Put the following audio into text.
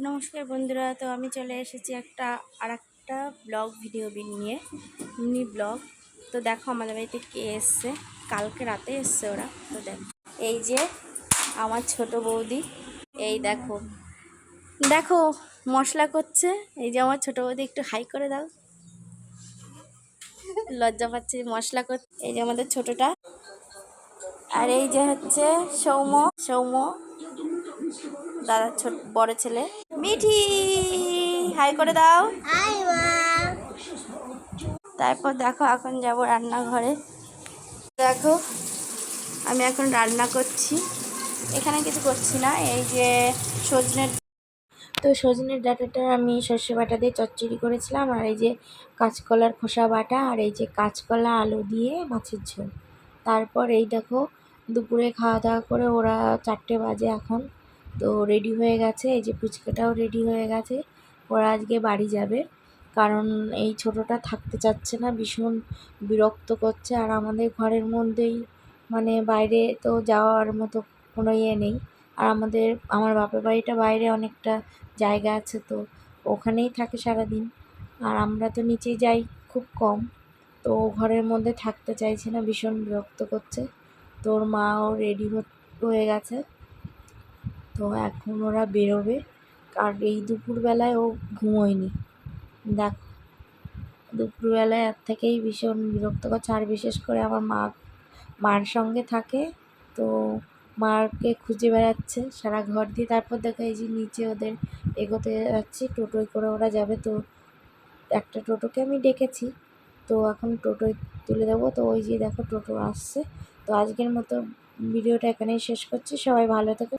নমস্কার বন্ধুরা, তো আমি চলে এসেছি আরেকটা ব্লগ ভিডিও নিয়ে, মিনি ব্লগ। তো দেখো আমাদের বাড়িতে কে এসছে, কালকে রাতে এসছে ওরা। তো দেখো এই যে আমার ছোট বৌদি, এই দেখো দেখো মশলা করছে। এই যে আমার ছোট বৌদি, একটু হাই করে দাও, লজ্জা পাচ্ছে মশলা করতে। এই যে আমাদের ছোটটা, আর এই যে হচ্ছে সৌম্য দাদার বড় ছেলে। মিঠি হাই করে দাও। তারপর দেখো এখন যাব রান্নাঘরে। দেখো আমি এখন রান্না করছি, এখানে কিছু করছি না। এই যে সজনের ডাঁটাটা আমি সর্ষে বাটা দিয়ে চচ্চড়ি করেছিলাম, আর এই যে কাঁচকলার খোসা বাটা, আর এই যে কাঁচকলা আলু দিয়ে মাছের ঝোল। তারপর এই দেখো দুপুরে খাওয়া দাওয়া করে ওরা 4টে বাজে এখন, তো রেডি হয়ে গেছে। এই যে পুচকাটাও রেডি হয়ে গেছে, ওরা আজকে বাড়ি যাবে। কারণ এই ছোটোটা থাকতে চাচ্ছে না, ভীষণ বিরক্ত করছে। আর আমাদের ঘরের মধ্যেই, মানে বাইরে তো যাওয়ার মতো কোনো ইয়ে নেই। আর আমার বাপের বাড়িটা বাইরে অনেকটা জায়গা আছে, তো ওখানেই থাকে সারাদিন। আর আমরা তো নিচে যাই খুব কম, তো ঘরের মধ্যে থাকতে চাইছে না, ভীষণ বিরক্ত করছে। তোর মাও রেডি হয়ে গেছে, তো এখন ওরা বেরোবে। আর এই দুপুরবেলায় ও ঘুমোয়নি, দেখ দুপুরবেলায় এর থেকেই ভীষণ বিরক্ত করছে। আর বিশেষ করে আমার মার সঙ্গে থাকে, তো মাকে খুঁজে বেড়াচ্ছে সারা ঘর দিয়ে। তারপর দেখো এই যে নিচে ওদের এগোতে যাচ্ছি, টোটোয় করে ওরা যাবে। তো একটা টোটোকে আমি ডেকেছি, তো এখন টোটোয় তুলে দেবো। তো ওই যে দেখো টোটো আসছে। তো আজকের মতো ভিডিওটা এখানেই শেষ করছি, সবাই ভালো থেকো।